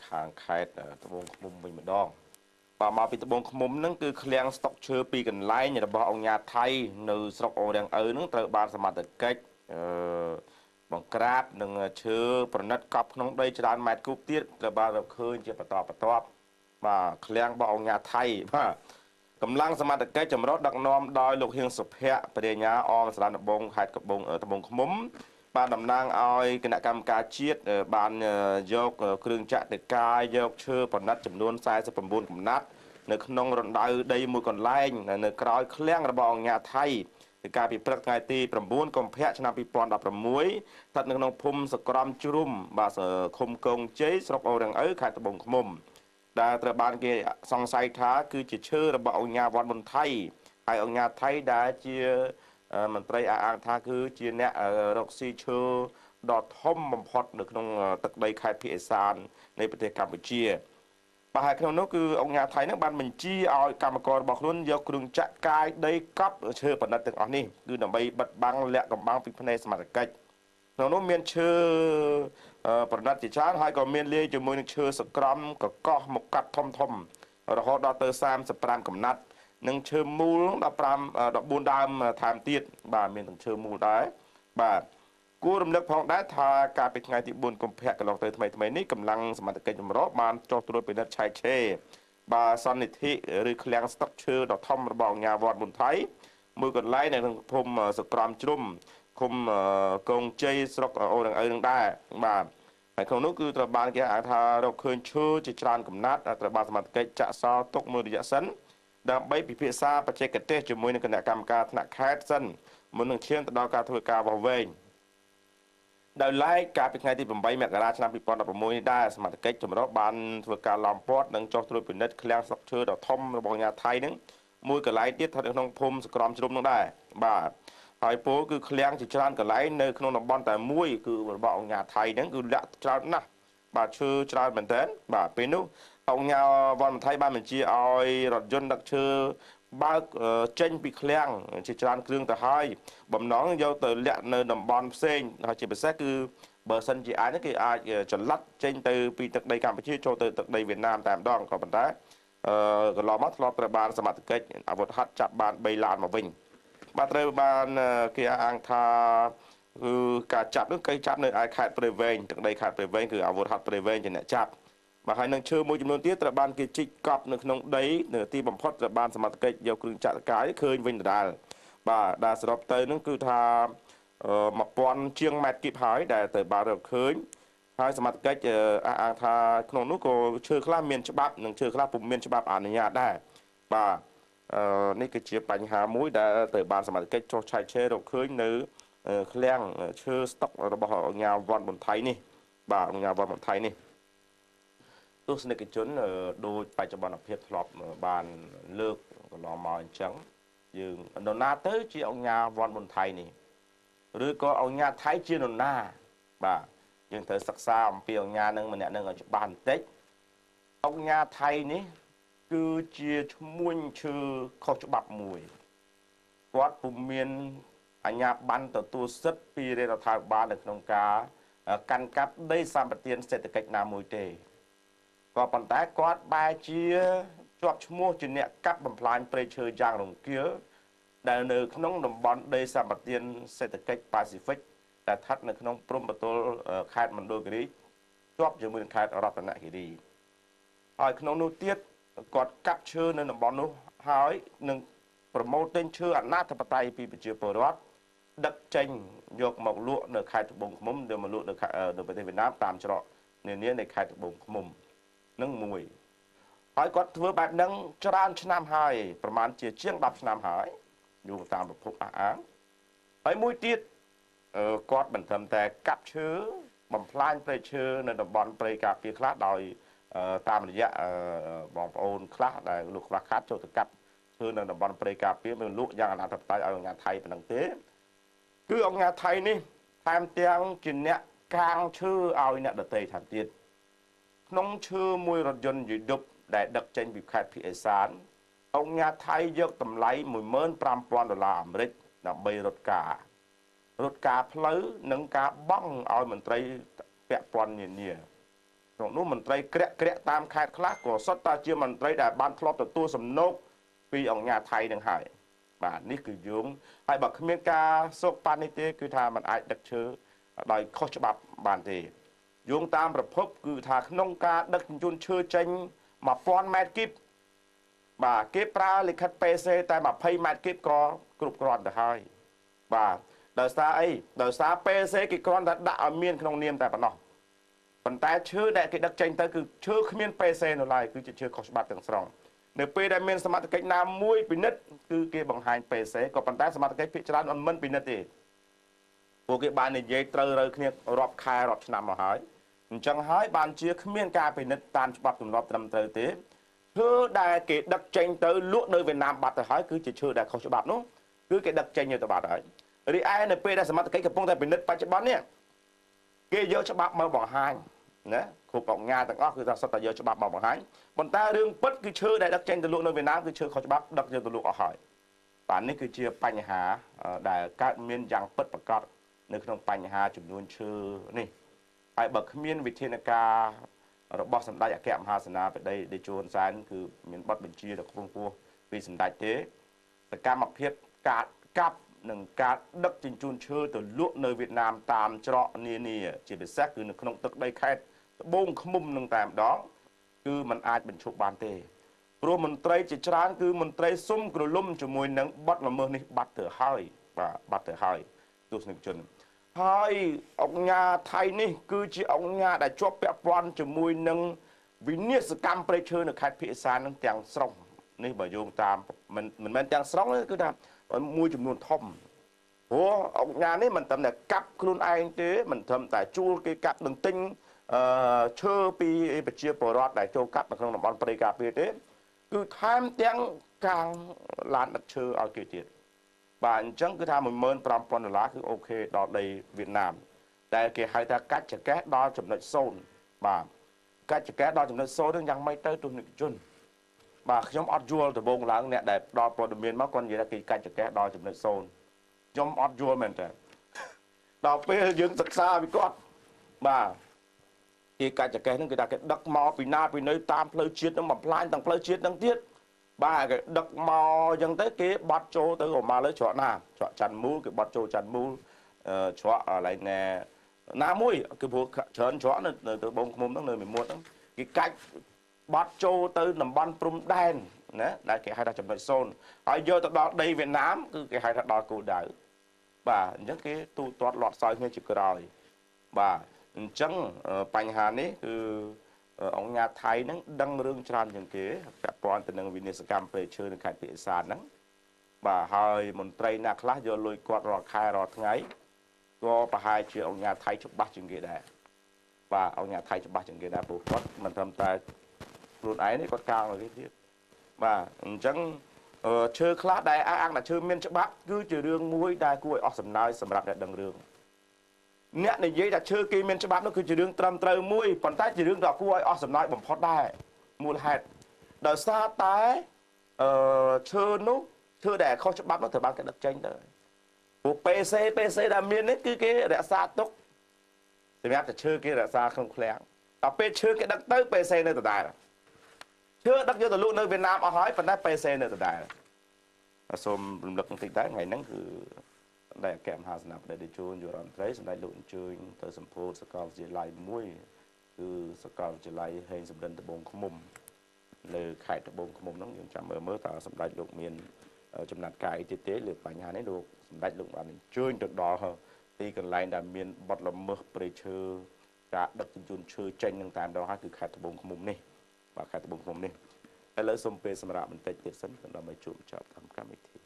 ខាងខេត្តត្បូងឃ្មុំវិញម្ដងបាទមកពីត្បូងឃ្មុំហ្នឹងគឺឃ្លាំងស្តុកឈើពីកន្លែងរបស់អង្គការថៃនៅស្រុកអូររាំងឪហ្នឹងត្រូវបានសមត្ថកិច្ចបង្ក្រាបនិងឈើប្រណិតកប់ក្នុងដីច្រើនម៉ែត្រគូបទៀតត្រូវបានរកឃើញជាបន្តបន្ទាប់បាទឃ្លាំងរបស់អង្គការថៃបាទកម្លាំងសមត្ថកិច្ចចម្រុះដឹកនាំដោយលោកហៀងសុភ័ក្របរិញ្ញាអមស្រានដំបងខេត្តត្បូងឃ្មុំបានតំណាងឲ្យគណៈកម្មការជាតិបានយកគ្រឿងចក្រទៅកាយយកឈើប្រណិតចំនួន49កំណាត់នៅក្នុងរណ្ដៅដីមួយកន្លែងនៅក្រោយឃ្លាំងរបស់អង្គការថៃពីការពីព្រឹកថ្ងៃទី9កុម្ភៈឆ្នាំ2016ស្ថិតនៅក្នុងភូមិសក្រំជ្រុំបាទឃុំកងជ័យស្រុកអូររាំងឪខេត្តត្បូងឃ្មុំដែលត្រូវបានគេសង្ស័យថាគឺជាឈើរបស់អង្គការវត្តមន្ថៃហើយអង្គការថៃដែលជាមន្ត្រីអះអាងថាគឺជាអ្នករកស៊ីឈើដ៏ធំបំផុតនៅក្នុងទឹកដីខេត្តភាគឦសាននៃប្រទេសកម្ពុជាបាទហើយក្នុងនោះគឺអង្គការថៃនឹងបានបញ្ជាឲ្យកម្មកររបស់ខ្លួនយកគ្រឿងចាក់កាយដីកប់ឈើប្រណិតទាំងអស់នេះគឺដើម្បីបិទបាំងលាក់កំបាំងពីភ្នែកសមត្ថកិច្ចក្នុងនោះមានឈើប្រណិតជាច្រើនហើយក៏មានលាយជាមួយនឹងឈើសក្រំកកោះមកកាត់ធំរហូតដល់ទៅ35កំណាត់និងឈើមូល14ដើមថែមទៀតបាទមានទាំងឈើមូលដែរបាទគួររំលឹកផងដែរថាកាលពីថ្ងៃទី4កុម្ភៈកន្លងទៅថ្មីនេះកម្លាំងសមត្ថកិច្ចចម្រុះបានចុះត្រួតពិនិត្យឆែកឆេរបាទសន្និធិឬឃ្លាំងស្តុកឈើដ៏ធំរបស់អង្គការវត្តមន្ថៃមួយកន្លែងនៅក្នុងភូមិសក្រំជ្រុំឃុំកងជ័យស្រុកអូររាំងឪនឹងដែរបាទហើយក្នុងនោះគឺត្រូវបានគេហៅថារកឃើញឈើជាច្រើនកំណាត់ត្រូវបានសមត្ថកិច្ចចាក់សោទុកមួយរយៈសិនដើម្បីពិភាក្សាបច្ចេកទេសជាមួយនឹងគណៈកម្មការថ្នាក់ខេត្តសិនមុននឹងឈានទៅដល់ការធ្វើការវាស់វែងដោយឡែកកាលពីថ្ងៃទី8មករាឆ្នាំ2016នេះដែរសមាជិកចម្រុះបានធ្វើការឡោមព័ទ្ធនិងចុះត្រួតពិនិត្យឃ្លាំងស្លឹកឈើដ៏ធំរបស់អាជ្ញាថៃនឹងមួយកន្លែងទៀតស្ថិតនៅក្នុងភូមិសក្រំជ្រុំនឹងដែរបាទហើយពោលគឺឃ្លាំងជាច្រើនកន្លែងនៅក្នុងតំបន់តែមួយគឺរបស់អាជ្ញាថៃហ្នឹងគឺលាក់ច្រើនណាស់បាទឈើច្រើនមែនទែនបាទពេលនោះអង្គការវត្តមន្ថៃបានបញ្ជាឲ្យរថយន្តដឹកឈើបើកចេញពីឃ្លាំងជាច្រើនគ្រឿងទៅហើយបំណងយកទៅលាក់នៅតំបន់ផ្សេងហើយជាពិសេសគឺបើសិនជាអាចគេអាចចល័តចេញទៅពីទឹកដីកម្ពុជាចូលទៅទឹកដីវៀតណាមតែម្ដងក៏ប៉ុន្តែកន្លងមកធ្លាប់ត្រូវបានសមត្ថកិច្ចអាវុធហត្ថចាប់បាន3ឡានមកវិញបាទត្រូវបានគេអះអាងថាគឺការចាប់នោះគេចាប់នៅឯខេត្តព្រៃវែងទឹកដីខេត្តព្រៃវែងគឺអាវុធហត្ថព្រៃវែងជាអ្នកចាប់បាទហើយនឹងឈើមួយចំនួនទៀតត្រូវបានគេជីកកប់នៅក្នុងដីនៅទីបំផុតត្រូវបានសមត្ថកិច្ចយកគ្រឿងចក្រកាយឃើញវិញដដែលបាទដែលសរុបទៅនឹងគឺថា1000ជាងម៉ែត្រគីបហើយដែលទៅបានរកឃើញហើយសមត្ថកិច្ចអះអាងថាក្នុងនោះក៏ឈើខ្លះមានច្បាប់និងឈើខ្លះពុំមានច្បាប់អនុញ្ញាតដែរបាទនេះគឺជាបញ្ហាមួយដែលត្រូវបានសមត្ថកិច្ចចុះឆែកឆេររកឃើញនៅឃ្លាំងឈើស្តុករបស់អង្គការវត្តមន្ថៃនេះបាទអង្គការវត្តមន្ថៃនេះទស្សនិកជនដូចបច្ចុប្បន្នភាពធ្លាប់បានលើកកន្លងមកអញ្ចឹងយើងនរណាទៅជាអង្គការវត្តមន្ថៃនេះឬក៏អង្គការថៃជានរណាបាទយើងត្រូវសិក្សាអំពីអង្គការនឹងម្នាក់នឹងឲ្យច្បាស់បន្តិចអង្គការថៃនេះគឺជាឈ្មួញឈើខុសច្បាប់មួយគាត់ពុំមានអាជ្ញាប័ណ្ណទទួលសិទ្ធិពីរដ្ឋាភិបាលនៅក្នុងការកាន់កាប់ដីសម្បត្តិសេដ្ឋកិច្ចណាមួយទេក៏ប៉ុន្តែគាត់បែរជាជាប់ឈ្មោះជាអ្នកកាប់បំផ្លាញព្រៃឈើយ៉ាងរង្គាលដែលនៅក្នុងតំបន់ដីសម្បត្តិសេដ្ឋកិច្ចប៉ាស៊ីហ្វិកដែលស្ថិតនៅក្នុងព្រំប្រទល់ខេត្តមណ្ឌលគិរីជាប់ជាមួយនឹងខេត្តរតនគិរីហើយក្នុងនោះទៀតគាត់កាប់ឈើនៅតំបន់នោះហើយនឹងប្រមូលទិញឈើអនាធិបតេយ្យពីប្រជាពលរដ្ឋដឹកចេញយកមកលក់នៅខេត្តត្បូងឃ្មុំឬមកលក់នៅប្រទេសវៀតណាមតាមច្រកនានានៃខេត្តត្បូងឃ្មុំនឹងមួយហើយគាត់ធ្វើបែបហ្នឹងច្រើនឆ្នាំហើយប្រហែលជាង10ឆ្នាំហើយយោងតាមប្រភពអះអាងហើយមួយទៀតគាត់មិនត្រឹមតែកាប់ឈើបំផ្លាញព្រៃឈើនៅតំបន់ព្រៃការពារខ្លះដោយតាមរយៈបងប្អូនខ្លះដែលលោកខ្វះខាតចូលទៅកាប់ឈើនៅតំបន់ព្រៃការពារមិនលក់យ៉ាងអនាធិបតេយ្យឲ្យអង្គការថៃប៉ុណ្ណឹងទេគឺអង្គការថៃនេះថែមទាំងជាអ្នកកាងឈើឲ្យអ្នកដទៃថែមទៀតក្នុងឈើមួយរថយន្តយីឌុបដែលដឹកចេញពីខេត្តភាគឦសានអង្គការថៃយកតម្លៃ$15,000អាមេរិកដើម្បីរត់ការផ្លូវនិងការបង់ឲ្យមន្ត្រីពាក់ព័ន្ធនានាក្នុង ក្នុងនោះមន្ត្រីក្រាក់តាមខេត្តខ្លះក៏សុទ្ធតែជាមន្ត្រីដែលបានធ្លាប់ទទួលសំណូកពីអង្គការថៃនឹងហើយបាទនេះគឺយោងហើយបើគ្មានការសោកប៉ាន់នេះទេគឺថាมันអាចដឹកឈើដោយខុសច្បាប់បានទេយោងតាមប្រភពគឺថាក្នុងការដឹកជញ្ជូនឈើចេញ1000ម៉ែត្រគីបបាទគេប្រើលិខិត PC តែ20ម៉ែត្រគីបក៏គ្រប់គ្រាន់ទៅហើយបាទដោយសារអីដោយសារ PC គេគ្រាន់តែដាក់ឲ្យមានក្នុងនាមតែប៉ុណ្ណោះប៉ុន្តែឈើដែលគេដឹកចេញទៅគឺឈើគ្មាន PC នៅឡើយគឺជាឈើខុសច្បាប់ទាំងស្រុងនៅពេលដែលមានសមត្ថកិច្ចណាមួយពិនិត្យគឺគេបង្ហាញ PC ក៏ប៉ុន្តែសមត្ថកិច្ចភាគច្រើនមិនពិនិត្យទេពួកគេបាននិយាយត្រូវគ្នារាប់ខែរាប់ឆ្នាំមកហើយអញ្ចឹងហើយបានជាគ្មានការពិនិត្យតាមច្បាប់ទម្លាប់ត្រឹមត្រូវទេឈើដែលគេដឹកចេញទៅលក់នៅវៀតណាមបាត់ទៅហើយគឺជាឈើដែលខុសច្បាប់នោះគឺគេដឹកចេញទៅបាត់ហើយរីឯនៅពេលដែលសមត្ថកិច្ចកំពុងតែពិនិត្យបច្ចុប្បន្ននេះគេយកច្បាប់មកបង្ហាញណាគ្រប់អង្គការទាំងអស់គឺថាសុទ្ធតែយកច្បាប់មកបង្ហាញប៉ុន្តែរឿងពិតគឺឈើដែលដឹកចេញទៅលក់នៅវៀតណាមគឺឈើខុសច្បាប់ដឹកយកទៅលក់អស់ហើយបាទនេះគឺជាបញ្ហាដែលកើតមានយ៉ាងពិតប្រាកដនៅក្នុងបញ្ហាចំនួនឈើនេះហើយបើគ្មានវិធានការរបស់សម្ដេចអគ្គមហាសេនាបតីតេជោហ៊ុនសែនគឺមានបទបញ្ជាទៅខ្ពង់ខ្ពស់ពីសម្ដេចទេសកម្មភាពការកាប់និងការដឹកជញ្ជូនឈើទៅលក់នៅវៀតណាមតាមច្រកនានាជាពិសេសគឺនៅក្នុងទឹកដីខេត្តត្បូងឃ្មុំនឹងតែម្ដងគឺมันអាចបញ្ឈប់បានទេព្រោះមន្ត្រីជាច្រើនគឺមន្ត្រីសុំក្រលុំជាមួយនឹងបទល្មើសនេះបាត់ទៅហើយបាទបាត់ទៅហើយទស្សនិកជនហើយអង្គការថៃនេះគឺជាអង្គការដែលជាប់ពាក់ព័ន្ធជាមួយនឹងវិនិស្សកម្មព្រៃឈើនៅខេត្តភាគឦសាននឹងទាំងស្រុងនេះបើយោងតាមមិនមែនទាំងស្រុងទេគឺថាមួយចំនួនធំព្រោះអង្គការនេះមិនត្រឹមតែកាប់ខ្លួនឯងទេមិនត្រឹមតែជួលគេកាប់នឹងទិញឈើពីប្រជាពលរដ្ឋដែលចូលកាប់នៅក្នុងតំបន់ព្រៃការពារទេគឺថែមទាំងកាងឡានដឹកឈើឲ្យគេទៀតបាទអញ្ចឹងគឺថា$15,000គឺអូខេដល់ដីវៀតណាមដែលគេហៅថាកាច់ចកេះដល់ចំណុច0បាទកាច់ចកេះដល់ចំណុច0នឹងយ៉ាងម៉េចទៅទស្សនិកជនបាទខ្ញុំអត់យល់ដំបងឡើងអ្នកដែលផ្ដល់ព័ត៌មានមកគាត់និយាយថាគេកាច់ចកេះដល់ចំណុច0ខ្ញុំអត់យល់មែនតើដល់ពេលយើងសិក្សាពីគាត់បាទគេកាច់ចកេះហ្នឹងគឺថាគេដឹកមកពីណាពីនៅតាមផ្លូវជាតិហ្នឹងបំផ្លាញទាំងផ្លូវជាតិហ្នឹងទៀតបាទគេដឹកមកអញ្ចឹងទៅគេបត់ចូលទៅមកលើច្រកណាច្រកច័ន្ទមូលគេបត់ចូលច័ន្ទមូលច្រកកន្លែងណាមួយគឺព្រោះច្រើនច្រកនៅទៅបងឃ្មុំហ្នឹងនៅមីមួតហ្នឹងគេកាច់បត់ចូលទៅតំបន់ព្រំដែនណាដែលគេហៅថាចំណុច0ហើយយកទៅដល់ដីវៀតណាមគឺគេហៅថាដល់គោលដៅបាទអញ្ចឹងគេទូទាត់លាត់សើគ្នាជាក្រោយបាទអញ្ចឹងបញ្ហានេះគឺអង្គការថៃហ្នឹងដឹងរឿងច្រើនជាងគេពាក់ព័ន្ធទៅនឹងវិនិស្សកម្មព្រៃឈើនៅខេត្តភាគឦសានហ្នឹងបាទហើយមន្ត្រីណាខ្លះយកលុយគាត់រាល់ខែរាល់ថ្ងៃក៏ប្រហែលជាអង្គការថៃច្បាស់ជាងគេដែរបាទអង្គការថៃច្បាស់ជាងគេដែរព្រោះគាត់មិនត្រឹមតែខ្លួនឯងនេះគាត់កាងឲ្យគេទៀតបាទអញ្ចឹងឈើខ្លះដែលអះអាងថាឈើមានច្បាប់គឺជារឿងមួយដែលគួរឲ្យអស់សំណើចសម្រាប់អ្នកដឹងរឿងអ្នកនិយាយថាឈើគេមានច្បាប់នោះគឺជារឿងត្រឹមត្រូវមួយប៉ុន្តែជារឿងដ៏គួរឲ្យអស់សំណើចបំផុតដែរមូលហេតុដោយសារតែឈើនោះឈើដែលខុសច្បាប់នោះត្រូវបានគេដឹកចេញទៅព្រោះ PC ដែលមាននេះគឺគេរក្សាទុកសម្រាប់តែឈើគេរក្សាក្នុងឃ្លាំងដល់ពេលឈើគេដឹកទៅ PC នៅដដែលឈើដឹកយកទៅលក់នៅវៀតណាមអស់ហើយប៉ុន្តែ PC នៅដដែលសូមរំលឹកបន្តិចដែរថ្ងៃហ្នឹងគឺសម្ដេចអគ្គមហាសេនាបតីតេជោយុរដ្ឋមន្ត្រីសម្ដេចលោកអញ្ជើញទៅសម្ពោធសាកលវិទ្យាល័យមួយគឺសាកលវិទ្យាល័យហេងសំរិនត្បូងឃ្មុំនៅខេត្តត្បូងឃ្មុំហ្នឹងយើងចាំមើលតើសម្ដេចលោកមានចំណាត់ការអីទៀតទេលើបញ្ហានេះលោកសម្ដេចលោកបានអញ្ជើញទៅដល់ទីកន្លែងដែលមានបទល្មើសព្រៃឈើការដឹកជញ្ជូនឈើចេញនឹងតាមដងហើយគឺខេត្តត្បូងឃ្មុំនេះបាទខេត្តត្បូងឃ្មុំនេះឥឡូវសូមពេលសម្រាប់បន្តិចទៀតសិនដើម្បីជួបចប់តាមកម្មវិធី